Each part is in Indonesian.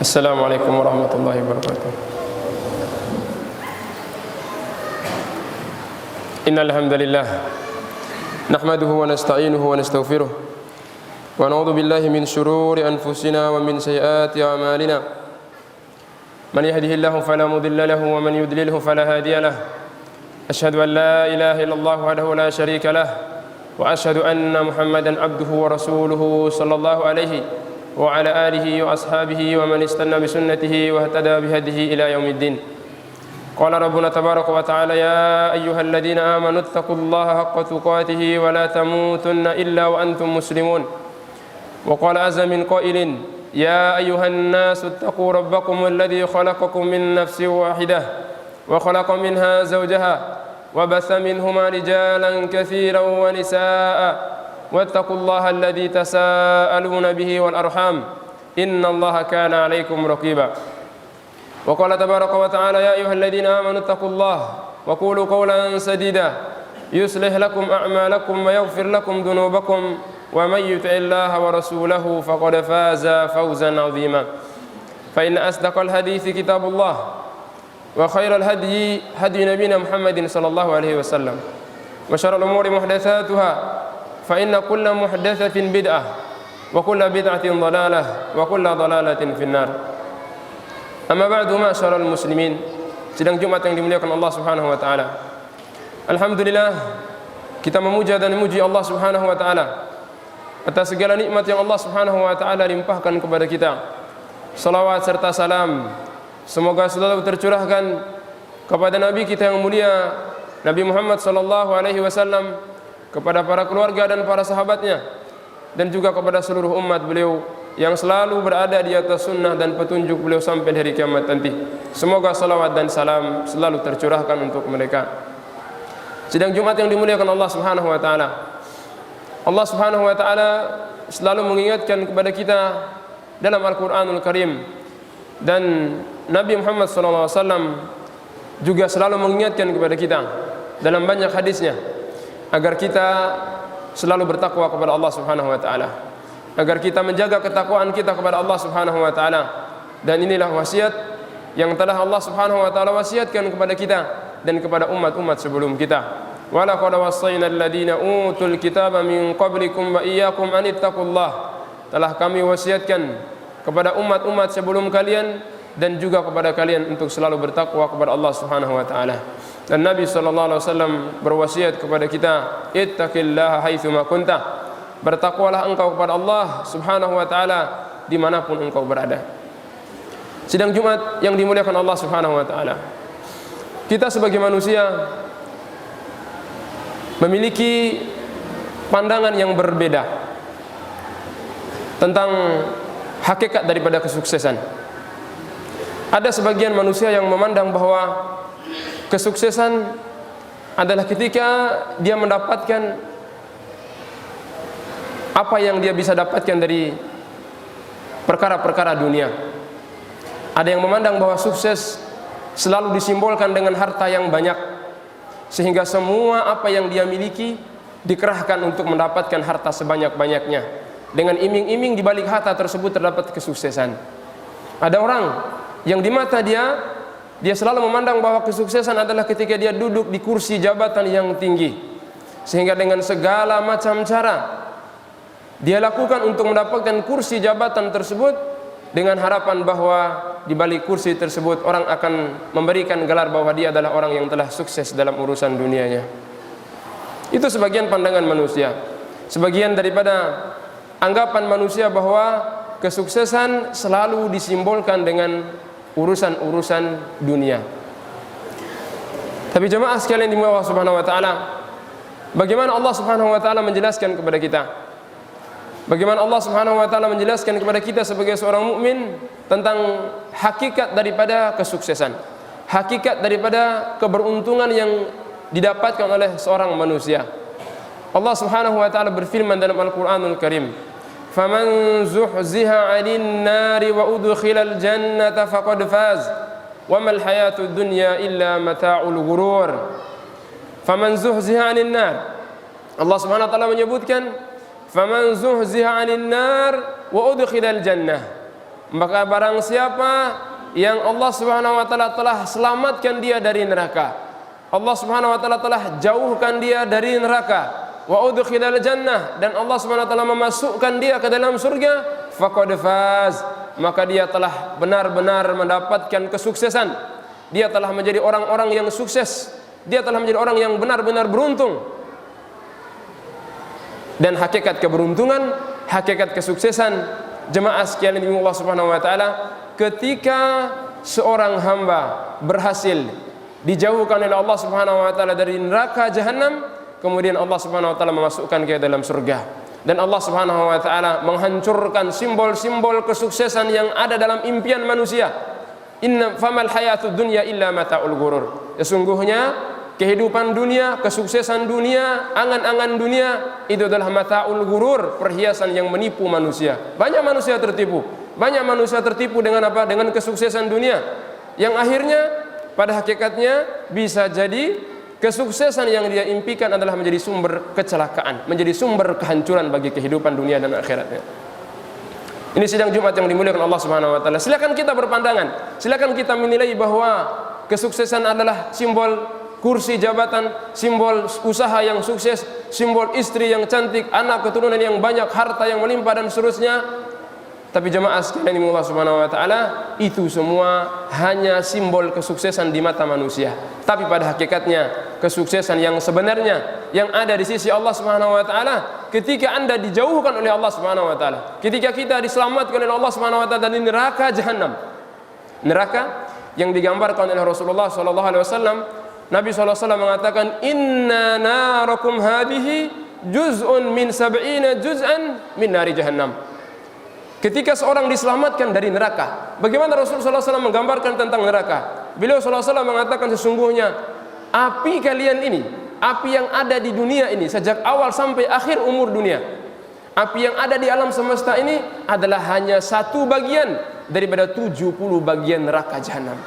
Assalamualaikum warahmatullahi wabarakatuh. Innal hamdalillah nahmaduhu wa nasta'inuhu wa nastaghfiruh wa na'udzu billahi min shururi anfusina wa min sayyiati a'malina. Man yahdihillahu fala mudilla lahu wa man yudlilhu fala hadiya lahu. Asyhadu an la ilaha illallah wahdahu la syarika lah wa asyhadu anna Muhammadan abduhu wa rasuluhu sallallahu alaihi wa ala alihi wa ashabihi wa man istanna bi sunnatihi wa ihtada bi hadihi ila yaumiddin. Qala rabbuna tabaraka wa ta'ala ya ayyuhalladzina amanu taqullaha haqqa tuqatih wa la tamutunna illa wa antum muslimun. Wa qala azza min qailin ya ayyuhan nasu taqu rabbakum alladzi khalaqakum min nafsin wahidah wa khalaqa minha zawjaha wa batha minhuma rijalan katsiran wa nisaa'a wattaqullaha alladzi tasaaluna bihi wal arham innallaha kana 'alaikum raqiba. Wa qala tabaraka wa ta'ala ya ayyuhalladzina amanu taqullaha wa qulu qawlan sadida yuslih lakum a'malakum wa yaghfir lakum dhunubakum wa may yuti'illaha wa rasulahu faqad faza fawzan 'azima. Fa inna asdaqal hadithi kitabullah wa khairal hadyi hadyu nabiyyina Muhammadin sallallahu alaihi wasallam wa syarrul umuri muhdatsatuha fa inna kulla muhdatsatin bid'ah wa kulla bid'atin dhalalah wa kulla dhalalatin finnar. Amma ba'du, ma'syaral muslimin, sidang Jumat yang dimuliakan Allah Subhanahu wa taala. Alhamdulillah, kita memuja dan memuji Allah Subhanahu wa taala atas segala nikmat yang Allah Subhanahu wa taala limpahkan kepada kita. Salawat serta salam semoga selalu tercurahkan kepada Nabi kita yang mulia Nabi Muhammad sallallahu alaihi wasallam, kepada para keluarga dan para sahabatnya, dan juga kepada seluruh umat beliau yang selalu berada di atas sunnah dan petunjuk beliau sampai hari kiamat nanti. Semoga salawat dan salam selalu tercurahkan untuk mereka. Sidang Jumat yang dimuliakan Allah Subhanahu wa taala. Allah Subhanahu wa taala selalu mengingatkan kepada kita dalam Al-Qur'anul Karim, dan Nabi Muhammad sallallahu alaihi wasallam juga selalu mengingatkan kepada kita dalam banyak hadisnya agar kita selalu bertakwa kepada Allah Subhanahu wa taala, agar kita menjaga ketakwaan kita kepada Allah Subhanahu wa taala. Dan inilah wasiat yang telah Allah Subhanahu wa taala wasiatkan kepada kita dan kepada umat-umat sebelum kita. Wa laqad wassayna alladziina utul kitaba min qablikum wa iyyakum an ittaqullah. Telah kami wasiatkan kepada umat-umat sebelum kalian dan juga kepada kalian untuk selalu bertakwa kepada Allah Subhanahu wa taala. Dan Nabi sallallahu alaihi wasallam berwasiat kepada kita, ittaqillaha haitsu ma kunta. Bertakwalah engkau kepada Allah Subhanahu wa taala dimanapun engkau berada. Sidang Jumat yang dimuliakan Allah Subhanahu wa taala. Kita sebagai manusia memiliki pandangan yang berbeda tentang hakikat daripada kesuksesan. Ada sebagian manusia yang memandang bahwa kesuksesan adalah ketika dia mendapatkan apa yang dia bisa dapatkan dari perkara-perkara dunia. Ada yang memandang bahwa sukses selalu disimbolkan dengan harta yang banyak, sehingga semua apa yang dia miliki dikerahkan untuk mendapatkan harta sebanyak-banyaknya. Dengan iming-iming di balik harta tersebut terdapat kesuksesan. Ada orang yang di mata dia selalu memandang bahwa kesuksesan adalah ketika dia duduk di kursi jabatan yang tinggi, sehingga dengan segala macam cara dia lakukan untuk mendapatkan kursi jabatan tersebut, dengan harapan bahwa di balik kursi tersebut orang akan memberikan gelar bahwa dia adalah orang yang telah sukses dalam urusan dunianya. Itu sebagian pandangan manusia, sebagian daripada anggapan manusia bahwa kesuksesan selalu disimbolkan dengan urusan-urusan dunia. Tapi jemaah sekalian dimuliakan Allah Subhanahu wa taala, bagaimana Allah Subhanahu wa taala menjelaskan kepada kita? Bagaimana Allah Subhanahu wa taala menjelaskan kepada kita sebagai seorang mukmin tentang hakikat daripada kesuksesan, hakikat daripada keberuntungan yang didapatkan oleh seorang manusia. Allah Subhanahu wa taala berfirman dalam Al-Qur'anul Karim, "Faman zuhziha 'anil nari wa udkhilal jannata faqad faz, wa mal hayatud dunya illa mata'ul ghurur." Faman zuhziha 'anil nar. Allah Subhanahu wa taala menyebutkan faman zuhziha 'anil nar wa udkhilal jannah. Maka barang siapa yang Allah Subhanahu wa taala telah selamatkan dia dari neraka, Allah Subhanahu wa taala telah jauhkan dia dari neraka, wa udkhilal jannah, dan Allah Subhanahu wa taala memasukkan dia ke dalam surga, faqad faz, maka dia telah benar-benar mendapatkan kesuksesan. Dia telah menjadi orang-orang yang sukses. Dia telah menjadi orang yang benar-benar beruntung. Dan hakikat keberuntungan, hakikat kesuksesan, jemaah sekalian di Allah Subhanahu wa taala, ketika seorang hamba berhasil dijauhkan oleh Allah Subhanahu wa taala dari neraka jahanam, kemudian Allah Subhanahu wa taala memasukkan ke dalam surga. Dan Allah Subhanahu wa taala menghancurkan simbol-simbol kesuksesan yang ada dalam impian manusia. Inna famal hayatud dunya illa mata'ul ghurur. Sesungguhnya kehidupan dunia, kesuksesan dunia, angan-angan dunia itu adalah mata'ul ghurur, perhiasan yang menipu manusia. Banyak manusia tertipu. Banyak manusia tertipu dengan apa? Dengan kesuksesan dunia, yang akhirnya pada hakikatnya bisa jadi kesuksesan yang dia impikan adalah menjadi sumber kecelakaan, menjadi sumber kehancuran bagi kehidupan dunia dan akhiratnya. Ini sidang Jumat yang dimuliakan Allah Subhanahu wa taala. Silakan kita berpandangan, silakan kita menilai bahwa kesuksesan adalah simbol kursi jabatan, simbol usaha yang sukses, simbol istri yang cantik, anak keturunan yang banyak, harta yang melimpah dan seterusnya. Tapi jemaah sekalian Allah Subhanahu wa taala, itu semua hanya simbol kesuksesan di mata manusia. Tapi pada hakikatnya kesuksesan yang sebenarnya yang ada di sisi Allah Subhanahu wa taala, ketika Anda dijauhkan oleh Allah Subhanahu wa taala, ketika kita diselamatkan oleh Allah Subhanahu wa taala dari neraka jahanam. Neraka yang digambarkan oleh Rasulullah sallallahu alaihi wasallam, Nabi sallallahu alaihi wasallam mengatakan, "Inna narakum hadhihi juz'un min sab'ina juz'an min nari jahannam." Ketika seorang diselamatkan dari neraka, bagaimana Rasulullah SAW menggambarkan tentang neraka? Beliau SAW mengatakan, sesungguhnya api kalian ini, api yang ada di dunia ini sejak awal sampai akhir umur dunia, api yang ada di alam semesta ini adalah hanya satu bagian daripada 70 bagian neraka jahanam.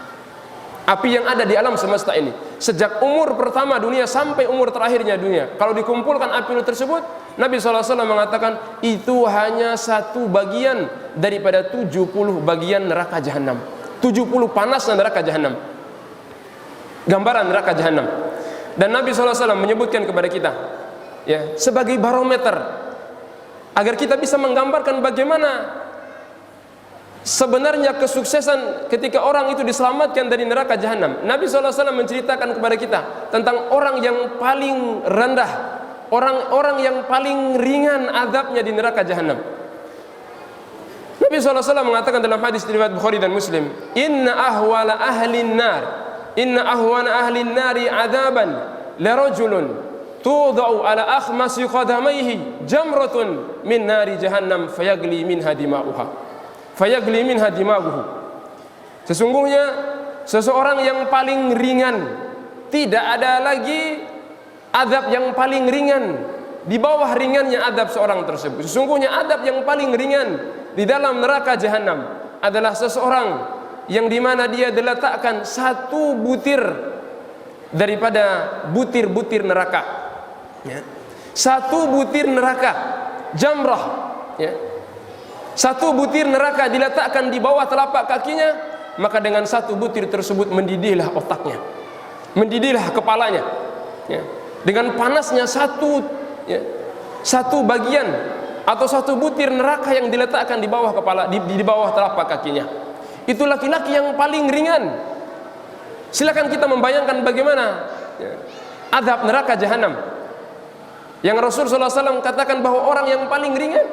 Api yang ada di alam semesta ini sejak umur pertama dunia sampai umur terakhirnya dunia, kalau dikumpulkan api tersebut, Nabi SAW mengatakan itu hanya satu bagian daripada 70 bagian neraka jahanam. 70 panasnya neraka jahanam, gambaran neraka jahanam. Dan Nabi SAW menyebutkan kepada kita, ya, sebagai barometer agar kita bisa menggambarkan bagaimana sebenarnya kesuksesan ketika orang itu diselamatkan dari neraka jahanam. Nabi SAW menceritakan kepada kita tentang orang yang paling rendah, orang-orang yang paling ringan azabnya di neraka jahanam. Nabi SAW mengatakan dalam hadis riwayat Bukhari dan Muslim, Inna ahwana ahlin nari azaban larajulun tudau ala akhmasi qadamaihi jamratun min nari jahannam fayagli minha dimaguhu. Sesungguhnya seseorang yang paling ringan, tidak ada lagi azab yang paling ringan di bawah ringannya azab seorang tersebut. Sesungguhnya azab yang paling ringan di dalam neraka jahanam adalah seseorang yang dimana dia diletakkan satu butir daripada butir-butir neraka, ya. Satu butir neraka, jamrah, ya. Satu butir neraka diletakkan di bawah telapak kakinya, maka dengan satu butir tersebut mendidihlah otaknya, mendidihlah kepalanya, ya. Dengan panasnya satu, ya, satu bagian atau satu butir neraka yang diletakkan di bawah kepala, di bawah telapak kakinya. Itu laki-laki yang paling ringan. Silakan kita membayangkan bagaimana, ya, azab neraka jahanam yang Rasulullah SAW katakan bahwa orang yang paling ringan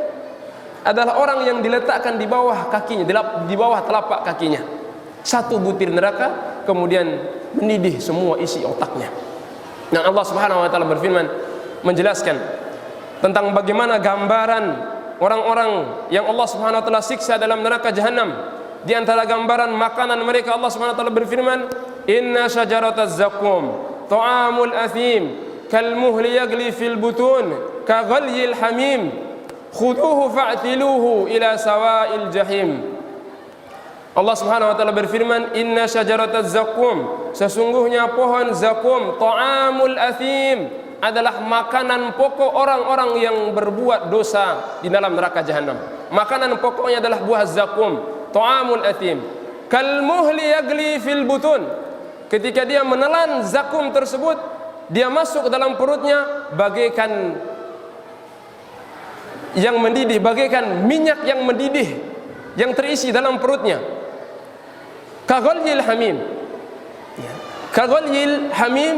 adalah orang yang diletakkan di bawah kakinya, di bawah telapak kakinya. Satu butir neraka kemudian mendidih semua isi otaknya. Dan Allah Subhanahu wa taala berfirman menjelaskan tentang bagaimana gambaran orang-orang yang Allah Subhanahu wa taala siksa dalam neraka jahanam. Di antara gambaran makanan mereka, Allah Subhanahu wa taala berfirman, "Inna syajarataz zaqqum ta'amul athim kalmuhli yagli fil butun ka ghalyil hamim khuduhu fa'tiluhu ila sawa'il jahim." Allah Subhanahu wa taala berfirman, "Inna syajarataz zaqqum," sesungguhnya pohon zakum, ta'amul athim, adalah makanan pokok orang-orang yang berbuat dosa di dalam neraka jahanam. Makanan pokoknya adalah buah zakum. ta'amul athim kal muhli yagli fil butun. Ketika dia menelan zakum tersebut, dia masuk ke dalam perutnya bagaikan yang mendidih, bagaikan minyak yang mendidih yang terisi dalam perutnya. Kaghalyil hamim, kaghalyil hamim,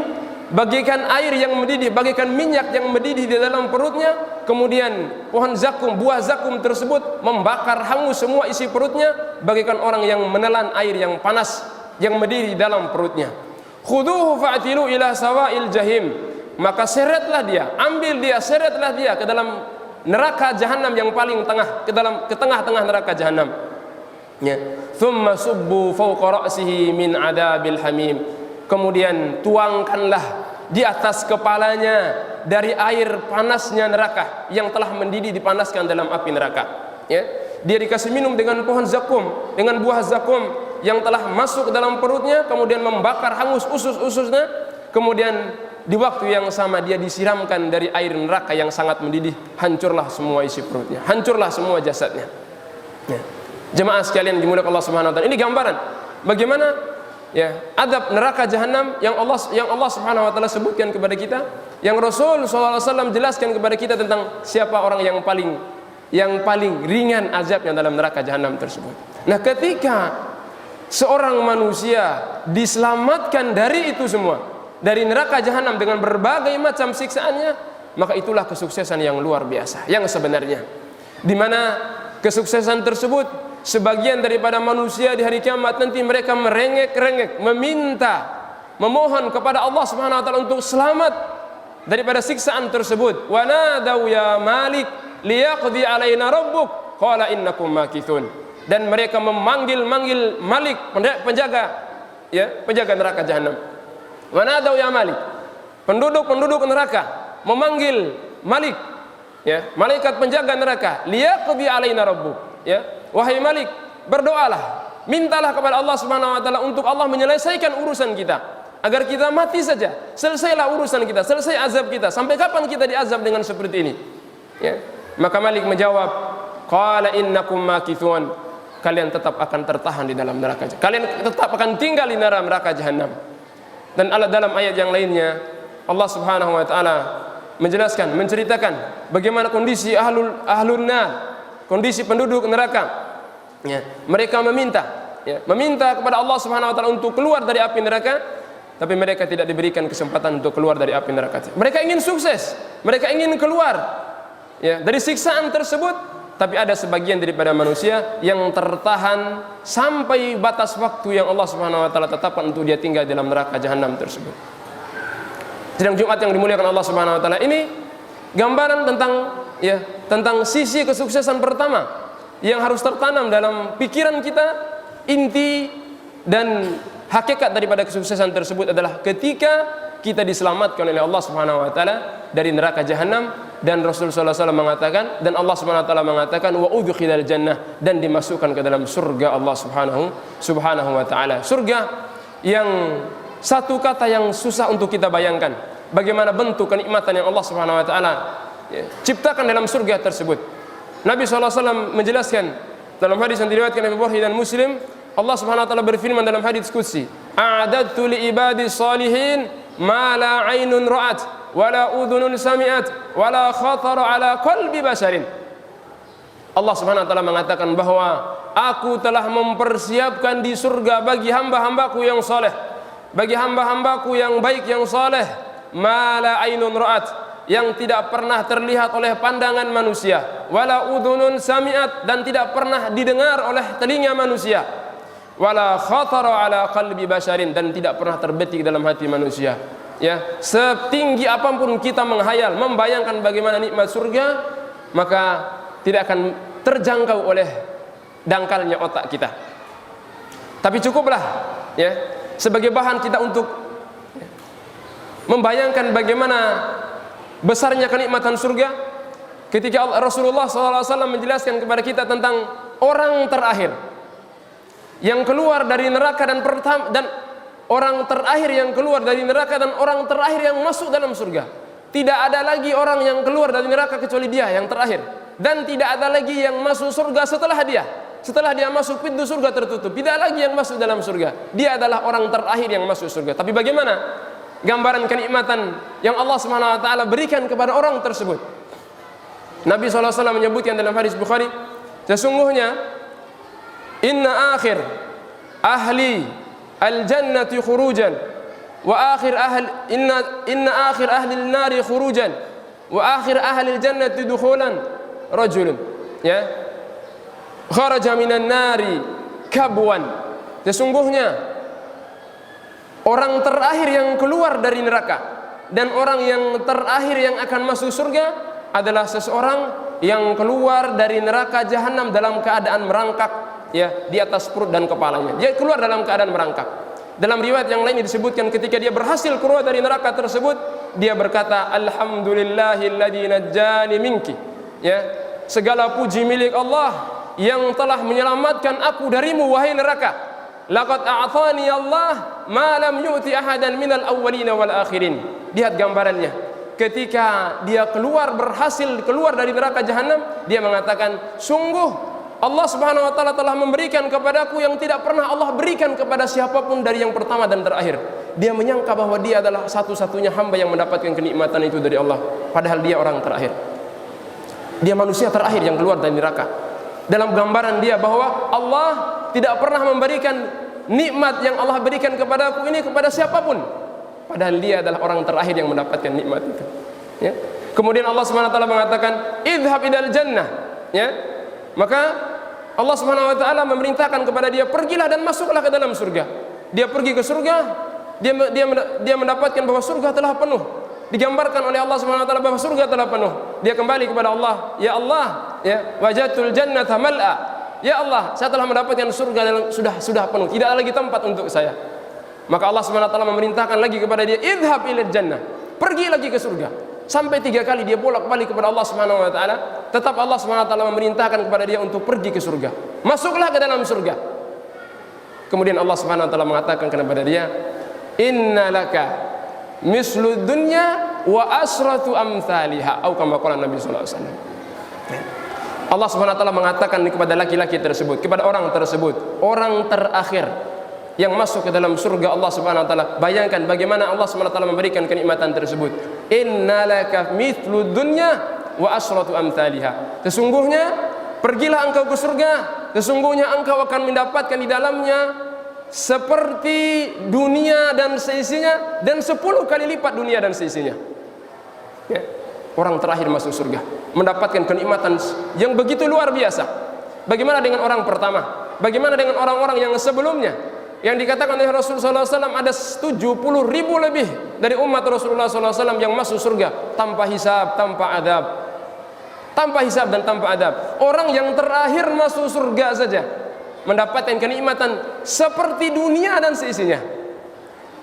bagaikan air yang mendidih, bagaikan minyak yang mendidih di dalam perutnya. Kemudian pohon zakum, buah zakum tersebut membakar hangus semua isi perutnya, bagaikan orang yang menelan air yang panas yang mendidih di dalam perutnya. Khuduhu fa'tilu ila sawa'il jahim, maka seretlah dia, ambil dia, seretlah dia ke dalam neraka jahanam yang paling tengah, ke tengah-tengah neraka jahanam. Ya. Thumma subbu fawqa ra'sihi min adabil hamim. Kemudian tuangkanlah di atas kepalanya dari air panasnya neraka yang telah mendidih dipanaskan dalam api neraka. Ya. Dia dikasih minum dengan pohon zakum, dengan buah zakum yang telah masuk ke dalam perutnya, kemudian membakar hangus usus-ususnya. Kemudian di waktu yang sama dia disiramkan dari air neraka yang sangat mendidih, hancurlah semua isi perutnya, hancurlah semua jasadnya. Ya. Jemaah sekalian dimuliakan Allah Subhanahu wa taala. Ini gambaran bagaimana ya adab neraka jahanam yang Allah Subhanahu wa taala sebutkan kepada kita, yang Rasul sallallahu alaihi wasallam jelaskan kepada kita tentang siapa orang yang paling ringan azabnya dalam neraka jahanam tersebut. Nah, ketika seorang manusia diselamatkan dari itu semua, dari neraka jahanam dengan berbagai macam siksaannya, maka itulah kesuksesan yang luar biasa yang sebenarnya, di mana kesuksesan tersebut sebagian daripada manusia di hari kiamat nanti mereka merengek-rengek memohon kepada Allah Subhanahu wa taala untuk selamat daripada siksaan tersebut. Wa nadau ya malik liyaqdi alaina rabbuk qala innakum makithun. Dan mereka memanggil Malik, penjaga neraka jahanam. Wa nadau ya malik, penduduk neraka memanggil Malik, ya, malaikat penjaga neraka, liyaqdi alaina rabbuk, ya, wahai Malik, berdoalah, mintalah kepada Allah Subhanahu wa taala untuk Allah menyelesaikan urusan kita, agar kita mati saja, selesailah urusan kita, selesai azab kita. Sampai kapan kita diazab dengan seperti ini? Ya. Maka Malik menjawab, qala innakum makithun, kalian tetap akan tertahan di dalam neraka, kalian tetap akan tinggal di neraka jahanam. Dan dalam ayat yang lainnya Allah Subhanahu wa taala menjelaskan, menceritakan bagaimana kondisi ahlun nar, kondisi penduduk neraka. Ya, mereka meminta kepada Allah Subhanahu wa taala untuk keluar dari api neraka, tapi mereka tidak diberikan kesempatan untuk keluar dari api neraka. Mereka ingin sukses, mereka ingin keluar, ya, dari siksaan tersebut. Tapi ada sebagian daripada manusia yang tertahan sampai batas waktu yang Allah Subhanahu wa taala tetapkan untuk dia tinggal dalam neraka jahanam tersebut. Sidang Jumat yang dimuliakan Allah Subhanahu wa taala, ini gambaran tentang sisi kesuksesan pertama yang harus tertanam dalam pikiran kita. Inti dan hakikat daripada kesuksesan tersebut adalah ketika kita diselamatkan oleh Allah Subhanahu wa taala dari neraka jahanam. Dan Rasul sallallahu alaihi wasallam mengatakan, dan Allah Subhanahu wa taala mengatakan, wa udkhilal jannah, dan dimasukkan ke dalam surga Allah Subhanahu wa taala. Surga yang satu kata yang susah untuk kita bayangkan bagaimana bentuk kenikmatan yang Allah Subhanahu wa taala ciptakan dalam surga tersebut. Nabi sallallahu alaihi wasallam menjelaskan dalam hadis yang diriwayatkan oleh Bukhari dan Muslim, Allah Subhanahu wa taala berfirman dalam hadis qudsi, a'adadtu li ibadi salihin ma la 'ainun ra'at wala udhunun sami'at wala khatara ala qalbi basharin. Allah Subhanahu wa taala mengatakan bahwa aku telah mempersiapkan di surga bagi hamba-hambaku yang saleh, bagi hamba-hambaku yang baik, yang saleh, ma la ainun ra'at, yang tidak pernah terlihat oleh pandangan manusia, wala udhunun sami'at, dan tidak pernah didengar oleh telinga manusia, wala khatara ala qalbi basharin, dan tidak pernah terbetik dalam hati manusia. Ya, setinggi apapun kita menghayal, membayangkan bagaimana nikmat surga, maka tidak akan terjangkau oleh dangkalnya otak kita. Tapi cukuplah ya sebagai bahan kita untuk membayangkan bagaimana besarnya kenikmatan surga ketika Rasulullah SAW menjelaskan kepada kita tentang orang terakhir yang keluar dari neraka dan orang terakhir yang keluar dari neraka dan orang terakhir yang masuk dalam surga. Tidak ada lagi orang yang keluar dari neraka kecuali dia yang terakhir, dan tidak ada lagi yang masuk surga setelah dia. setelah dia masuk, pintu surga tertutup, tidak lagi yang masuk dalam surga. Dia adalah orang terakhir yang masuk surga. Tapi bagaimana gambaran kenikmatan yang Allah Subhanahu wa taala berikan kepada orang tersebut? Nabi SAW menyebutkan dalam hadis Bukhari, sesungguhnya inna akhir ahli al-jannati khurujan wa akhir inna akhir ahli an-nari khurujan wa akhir ahli al-jannati dukhulan rajulun ya kharaja minan nari kabwan. Sesungguhnya orang terakhir yang keluar dari neraka dan orang yang terakhir yang akan masuk surga adalah seseorang yang keluar dari neraka jahanam dalam keadaan merangkak ya di atas perut dan kepalanya. Dia keluar dalam keadaan merangkak. Dalam riwayat yang lain disebutkan ketika dia berhasil keluar dari neraka tersebut, dia berkata, alhamdulillahilladzi najjani minki. Ya, segala puji milik Allah yang telah menyelamatkan aku darimu wahai neraka. Laqad a'thani Allah ma lam yu'ti ahadan minal awwalina wal akhirin. Lihat gambarannya. Ketika dia berhasil keluar dari neraka jahanam, dia mengatakan, sungguh Allah Subhanahu wa taala telah memberikan kepadaku yang tidak pernah Allah berikan kepada siapapun dari yang pertama dan terakhir. Dia menyangka bahwa dia adalah satu-satunya hamba yang mendapatkan kenikmatan itu dari Allah, padahal dia orang terakhir. Dia manusia terakhir yang keluar dari neraka. Dalam gambaran dia bahwa Allah tidak pernah memberikan nikmat yang Allah berikan kepadaku ini kepada siapapun, padahal dia adalah orang terakhir yang mendapatkan nikmat itu. Ya. Kemudian Allah Subhanahu wa taala mengatakan, "Idhhab ilal jannah." Ya. Maka Allah Subhanahu wa taala memerintahkan kepada dia, pergilah dan masuklah ke dalam surga. Dia pergi ke surga, dia mendapatkan bahwa surga telah penuh. Digambarkan oleh Allah Subhanahu wa taala bahwa surga telah penuh. Dia kembali kepada Allah, "Ya Allah, ya wajadtul jannata mal'a." Ya Allah, saya telah mendapatkan surga yang sudah penuh, tidak ada lagi tempat untuk saya. Maka Allah Subhanahu wa taala memerintahkan lagi kepada dia, "Idhhab ilal jannah." Pergi lagi ke surga. Sampai 3 kali dia bolak-balik kepada Allah Subhanahu wa taala, tetap Allah Subhanahu wa taala memerintahkan kepada dia untuk pergi ke surga. Masuklah ke dalam surga. Kemudian Allah Subhanahu wa taala mengatakan kepada dia, "Innalaka mislud dunya wa asratu amsalihha." Atau kama qala Nabi sallallahu alaihi wasallam. Allah Subhanahu wa taala mengatakan kepada laki-laki tersebut, kepada orang tersebut, orang terakhir yang masuk ke dalam surga Allah Subhanahu wa taala. Bayangkan bagaimana Allah Subhanahu wa taala memberikan kenikmatan tersebut. Innalaka mithlud dunya wa asratu amsalihha. Sesungguhnya pergilah engkau ke surga, sesungguhnya engkau akan mendapatkan di dalamnya seperti dunia dan seisinya, dan 10 kali lipat dunia dan seisinya. Ya. Orang terakhir masuk surga mendapatkan kenikmatan yang begitu luar biasa. Bagaimana dengan orang pertama? Bagaimana dengan orang-orang yang sebelumnya? Yang dikatakan oleh Rasulullah SAW ada 70.000 lebih dari umat Rasulullah SAW yang masuk surga tanpa hisab, tanpa adab, tanpa hisab dan tanpa adab. Orang yang terakhir masuk surga saja mendapatkan kenikmatan seperti dunia dan seisinya.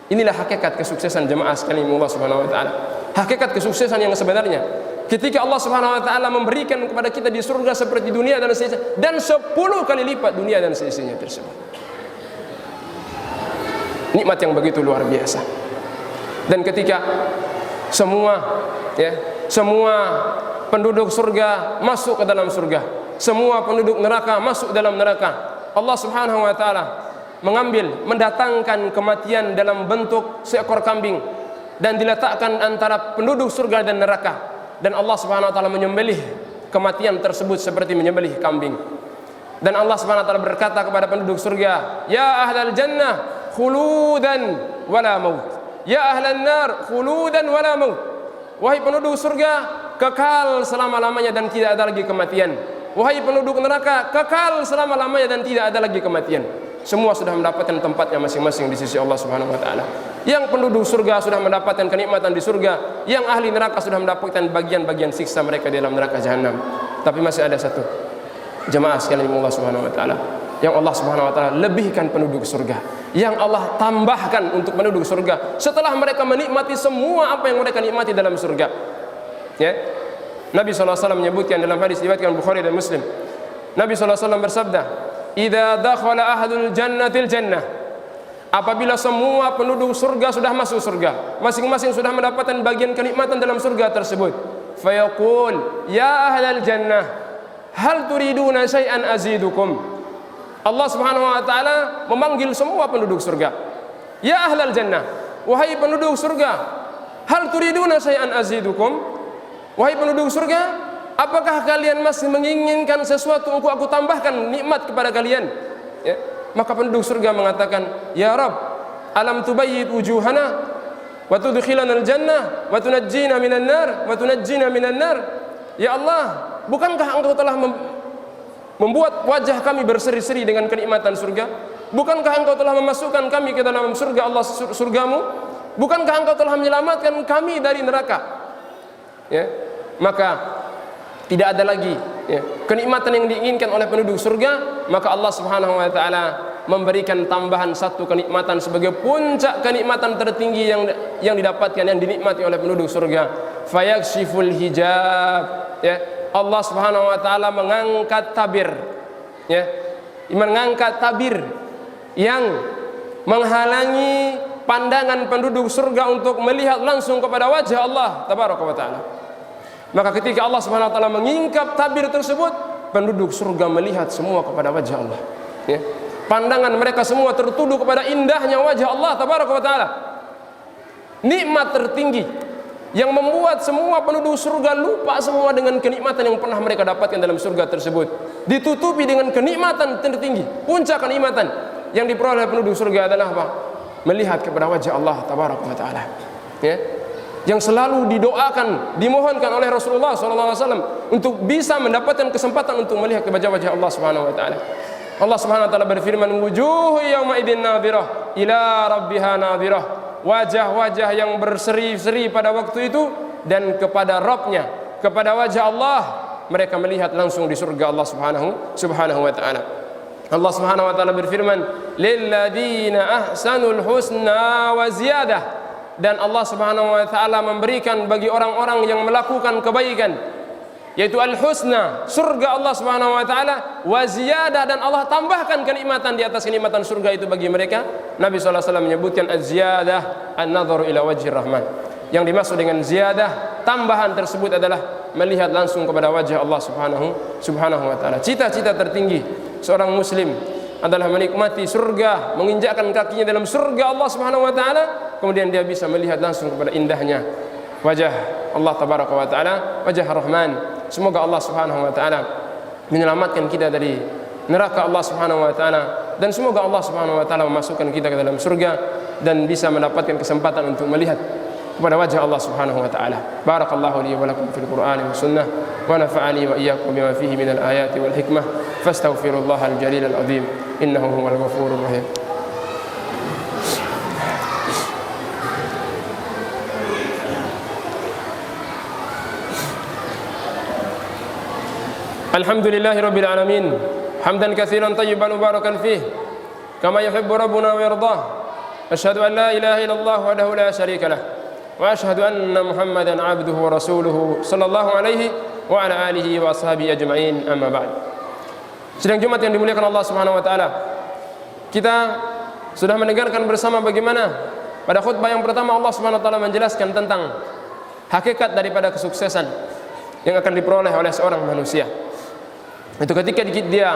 Inilah hakikat kesuksesan jemaah sekalian Allah Subhanahu wa taala. Hakikat kesuksesan yang sebenarnya ketika Allah Subhanahu wa taala memberikan kepada kita di surga seperti dunia dan seisinya, dan 10 kali lipat dunia dan seisinya tersebut. Nikmat yang begitu luar biasa. Dan ketika semua penduduk surga masuk ke dalam surga, semua penduduk neraka masuk dalam neraka, Allah Subhanahu wa taala mendatangkan kematian dalam bentuk seekor kambing dan diletakkan antara penduduk surga dan neraka, dan Allah Subhanahu wa taala menyembelih kematian tersebut seperti menyembelih kambing. Dan Allah Subhanahu wa taala berkata kepada penduduk surga, "Ya ahlal jannah khuludan wala maut. Ya ahlan nar khuludan wala maut." Wahai penduduk surga, kekal selama-lamanya dan tidak ada lagi kematian. Wahai penduduk neraka, kekal selama-lamanya dan tidak ada lagi kematian. Semua sudah mendapatkan tempatnya masing-masing di sisi Allah Subhanahu wa taala. Yang penduduk surga sudah mendapatkan kenikmatan di surga, yang ahli neraka sudah mendapatkan bagian-bagian siksa mereka di dalam neraka jahanam. Tapi masih ada satu jemaah sekalian Allah Subhanahu wa taala, yang Allah Subhanahu wa taala lebihkan penduduk surga, yang Allah tambahkan untuk penduduk surga setelah mereka menikmati semua apa yang mereka nikmati dalam surga. Ya. Nabi SAW menyebutkan dalam hadis riwayat Bukhari dan Muslim. Nabi SAW bersabda, "Idza dakhala ahlul jannatil jannah." Apabila semua penduduk surga sudah masuk surga, masing-masing sudah mendapatkan bagian kenikmatan dalam surga tersebut, fayaqul, "Ya ahlal jannah, hal turiduna syai'an azidukum?" Allah Subhanahu wa taala memanggil semua penduduk surga. Ya ahlal jannah, wahai penduduk surga, hal turiduna syai'an azidukum? Wahai penduduk surga, apakah kalian masih menginginkan sesuatu untuk aku tambahkan nikmat kepada kalian? Ya. Maka penduduk surga mengatakan, ya Rabb, alam tubayyid wujuhana wa tudkhilana al-jannah wa tunajjina minan nar wa tunajjina minan nar? Ya Allah, bukankah engkau telah membuat wajah kami berseri-seri dengan kenikmatan surga? Bukankah engkau telah memasukkan kami ke dalam surga Allah, surgamu? Bukankah engkau telah menyelamatkan kami dari neraka? Ya, maka tidak ada lagi kenikmatan yang diinginkan oleh penduduk surga. Maka Allah Subhanahu wa taala memberikan tambahan satu kenikmatan sebagai puncak kenikmatan tertinggi yang didapatkan, yang dinikmati oleh penduduk surga. Fayakshiful hijab. Ya, Allah Subhanahu wa taala mengangkat tabir, ya, mengangkat tabir yang menghalangi pandangan penduduk surga untuk melihat langsung kepada wajah Allah tabaraka wa taala. Maka ketika Allah Subhanahu wa taala mengingkap tabir tersebut, penduduk surga melihat semua kepada wajah Allah, ya. Pandangan mereka semua tertuju kepada indahnya wajah Allah tabaraka wa taala. Nikmat tertinggi yang membuat semua penduduk surga lupa semua dengan kenikmatan yang pernah mereka dapatkan dalam surga tersebut, ditutupi dengan kenikmatan tertinggi. Puncak kenikmatan yang diperoleh penduduk surga adalah apa? Melihat kepada wajah Allah tabaraka wa taala, ya, yang selalu didoakan, dimohonkan oleh Rasulullah SAW untuk bisa mendapatkan kesempatan untuk melihat kepada wajah Allah Subhanahu wa taala. Allah Subhanahu wa taala berfirman, wujuhu yawma idzin nadhirah ila rabbiha nadhirah. Wajah-wajah yang berseri-seri pada waktu itu, dan kepada Rabbnya, kepada wajah Allah, mereka melihat langsung di surga Allah Subhanahu wa taala. Allah Subhanahu wa taala berfirman, lilladzina ahsanul husna wa ziyadah. Dan Allah Subhanahu wa taala memberikan bagi orang-orang yang melakukan kebaikan, yaitu al-husna, surga Allah Subhanahu wa taala, wa ziyadah, dan Allah tambahkan kenikmatan di atas kenikmatan surga itu bagi mereka. Nabi sallallahu alaihi wasallam menyebutkan az-ziyadah an-nadharu ila wajhir rahman. Yang dimaksud dengan ziyadah, tambahan tersebut adalah melihat langsung kepada wajah Allah Subhanahu wa taala. Cita-cita tertinggi seorang muslim adalah menikmati surga, menginjakkan kakinya dalam surga Allah Subhanahu wa taala, kemudian dia bisa melihat langsung kepada indahnya wajah Allah tabaraka wa taala, wajah Rahman. Semoga Allah Subhanahu wa taala menyelamatkan kita dari neraka Allah Subhanahu wa taala, dan semoga Allah Subhanahu wa taala memasukkan kita ke dalam surga dan bisa mendapatkan kesempatan untuk melihat kepada wajah Allah Subhanahu wa taala. Barakallahu li wa lakum fil Qur'ani was sunnah wa nafa'ani wa iyyakum bima fihi minal ayati wal hikmah. Fastaghfirullahal jalil al azim innahu huwal ghafurur rahim. Alhamdulillahi rabbil alamin, hamdan katsiran tayyiban mubarakan fih kama yuhibbu rabbuna wa yardah. Asyhadu an la ilaha illallah wahdahu la syarika lah, wa asyhadu anna Muhammadan abduhu wa rasuluhu sallallahu alaihi wa ala alihi wa ashabihi ajma'in, amma ba'd. Sidang Jumat yang dimuliakan Allah Subhanahu wa taala, kita sudah mendengarkan bersama bagaimana pada khutbah yang pertama Allah Subhanahu wa taala menjelaskan tentang hakikat daripada kesuksesan yang akan diperoleh oleh seorang manusia. Itu ketika dia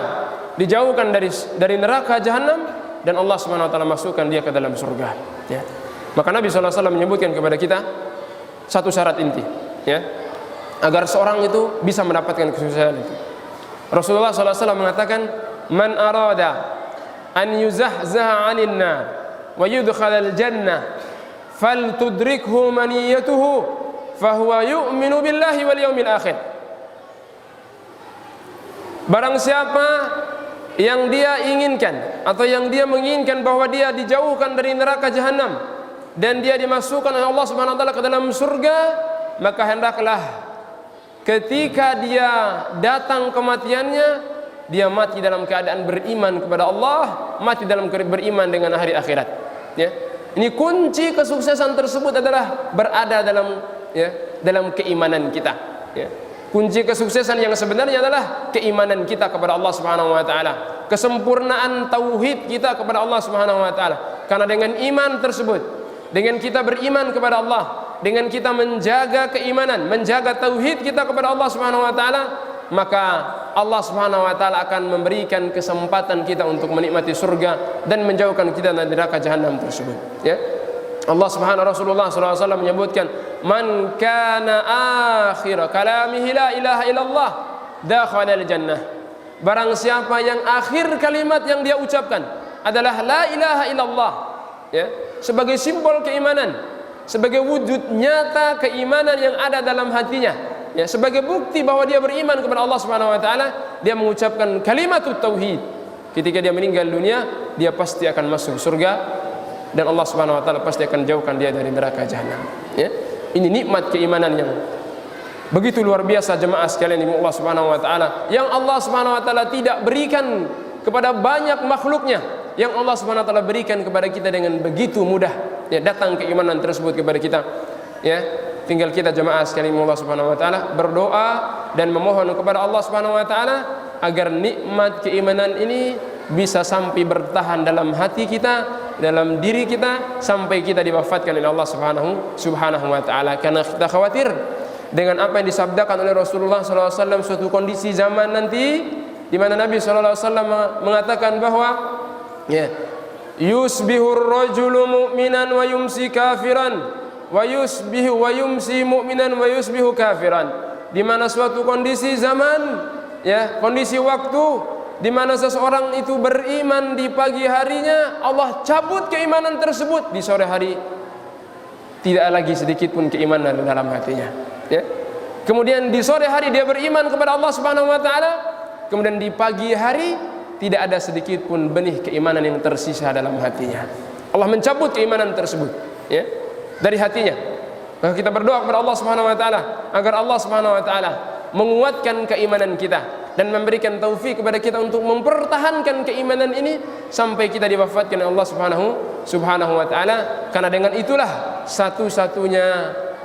dijauhkan dari neraka jahanam dan Allah Subhanahu wa taala masukkan dia ke dalam surga, ya. Maka Nabi sallallahu alaihi wasallam menyebutkan kepada kita satu syarat inti, ya, agar seorang itu bisa mendapatkan kesuksesan itu. Rasulullah sallallahu alaihi wasallam mengatakan, man arada an yuzahzaha 'anil nar wa yudkhalal jannah faltudrikhu maniyatuhu fahuwa yu'minu billahi wal yawmil akhir. Barang siapa yang dia inginkan atau yang dia menginginkan bahwa dia dijauhkan dari neraka jahanam dan dia dimasukkan oleh Allah Subhanahu wa taala ke dalam surga, maka hendaklah ketika dia datang kematiannya, dia mati dalam keadaan beriman kepada Allah, mati dalam beriman dengan hari akhirat, ya. Ini kunci kesuksesan tersebut adalah berada dalam keimanan kita, ya. Kunci kesuksesan yang sebenarnya adalah keimanan kita kepada Allah Subhanahu wa taala, kesempurnaan tauhid kita kepada Allah Subhanahu wa taala. Karena dengan iman tersebut, dengan kita beriman kepada Allah, dengan kita menjaga keimanan, menjaga tauhid kita kepada Allah Subhanahu wa taala, maka Allah Subhanahu wa taala akan memberikan kesempatan kita untuk menikmati surga dan menjauhkan kita dari neraka jahanam tersebut, ya. Allah Subhanahu Rasulullah SAW menyebutkan, man kana akhir kalamihi la ilaha illallah dakhala al-jannah. Barang siapa yang akhir kalimat yang dia ucapkan adalah la ilaha illallah, ya, sebagai simbol keimanan, sebagai wujud nyata keimanan yang ada dalam hatinya, ya, sebagai bukti bahwa dia beriman kepada Allah Subhanahu wa taala, dia mengucapkan kalimatut tauhid. Ketika dia meninggal dunia, dia pasti akan masuk surga dan Allah Subhanahu wa taala pasti akan jauhkan dia dari neraka jahanam, ya. Ini nikmat keimanan yang begitu luar biasa jemaah sekalian di Allah Subhanahu wa taala, yang Allah Subhanahu wa taala tidak berikan kepada banyak makhluknya, yang Allah Subhanahu wa taala berikan kepada kita dengan begitu mudah, ya, datang keimanan tersebut kepada kita, ya. Tinggal kita jemaah sekalian Allah Subhanahu wa taala berdoa dan memohon kepada Allah Subhanahu wa taala agar nikmat keimanan ini bisa sampai bertahan dalam hati kita, dalam diri kita, sampai kita diwafatkan oleh Allah Subhanahu wa taala. Karena kita khawatir dengan apa yang disabdakan oleh Rasulullah SAW, suatu kondisi zaman nanti di mana Nabi SAW mengatakan bahwa, ya, yusbihur rajulu mu'minan wa yumsi kafiran wa yumsi mu'minan wa yusbihu kafiran. Di mana suatu kondisi zaman, ya, kondisi waktu di mana seseorang itu beriman di pagi harinya, Allah cabut keimanan tersebut di sore hari, tidak lagi sedikit pun keimanan dalam hatinya, ya. Kemudian di sore hari dia beriman kepada Allah Subhanahu wa taala, kemudian di pagi hari tidak ada sedikit pun benih keimanan yang tersisa dalam hatinya. Allah mencabut keimanan tersebut, ya, dari hatinya. Maka kita berdoa kepada Allah Subhanahu wa taala agar Allah Subhanahu wa taala menguatkan keimanan kita dan memberikan taufik kepada kita untuk mempertahankan keimanan ini sampai kita diwafatkan oleh Allah Subhanahu wa taala. Karena dengan itulah satu-satunya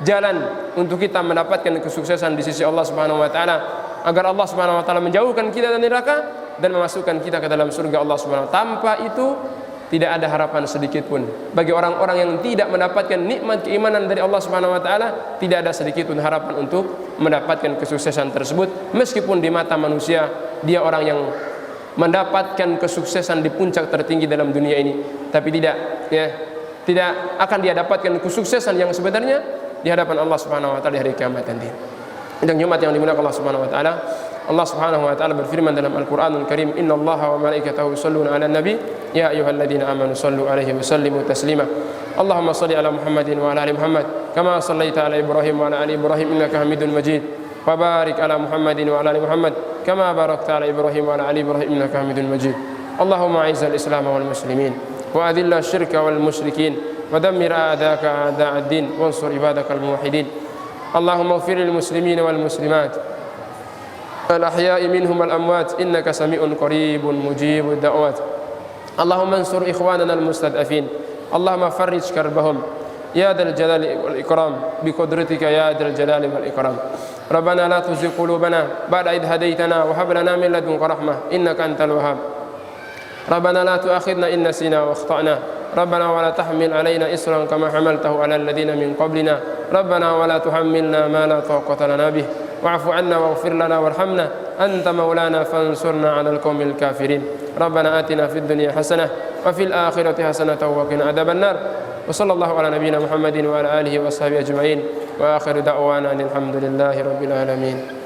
jalan untuk kita mendapatkan kesuksesan di sisi Allah Subhanahu wa taala, agar Allah Subhanahu wa taala menjauhkan kita dari neraka dan memasukkan kita ke dalam surga Allah Subhanahu wa taala. Tanpa itu tidak ada harapan sedikit pun bagi orang-orang yang tidak mendapatkan nikmat keimanan dari Allah Subhanahu wa taala. Tidak ada sedikit pun harapan untuk mendapatkan kesuksesan tersebut, meskipun di mata manusia dia orang yang mendapatkan kesuksesan di puncak tertinggi dalam dunia ini, tapi tidak, ya, tidak akan dia dapatkan kesuksesan yang sebenarnya di hadapan Allah Subhanahu wa taala di hari kiamat nanti. Dan Jumat yang dimuliakan Allah Subhanahu wa taala, Allah Subhanahu wa taala berfirman dalam Al-Qur'anul Karim, innallaha wa malaikatahu yusholluna 'alan nabi ya ayyuhalladzina amanu shallu 'alaihi wa sallimu taslima. Allahumma shalli 'ala Muhammadin wa 'ala ali Muhammad kama shallaita 'ala Ibrahim wa 'ala ali Ibrahim innaka Hamidum Majid. Wa barik 'ala Muhammadin wa 'ala ali Muhammad kama barakta 'ala Ibrahim wa 'ala ali Ibrahim innaka Hamidum Majid. Allahumma a'izzal Islam wal muslimin wa adhilla asy-syirka wal musyrikin wa dammir a'da'aka a'da'ad din wansur ibadakal muwahhidin. Allahumma ighfir lil muslimin wal muslimat الأحياء منهم الأموات إنك سميع قريب مجيب الدعوات. اللهم انصر إخواننا المستضعفين، اللهم فرج كربهم يا ذا الجلال والإكرام بقدرتك يا ذا الجلال والإكرام. ربنا لا تزغ قلوبنا بعد إذ هديتنا وهب لنا من لدنك رحمة إنك أنت الوهاب. ربنا لا تؤاخذنا إن نسينا وأخطأنا. ربنا ولا تحمل علينا إصرا كما حملته على الذين من قبلنا. ربنا ولا تحملنا ما لا طاقة لنا به واعف عنا واغفر لنا وارحمنا أنت مولانا فانصرنا على القوم الكافرين. ربنا آتنا في الدنيا حسنة وفي الآخرة حسنة وقنا عذاب النار. وصلى الله على نبينا محمد وعلى آله وصحبه أجمعين وآخر دعوانا أن الحمد لله رب العالمين.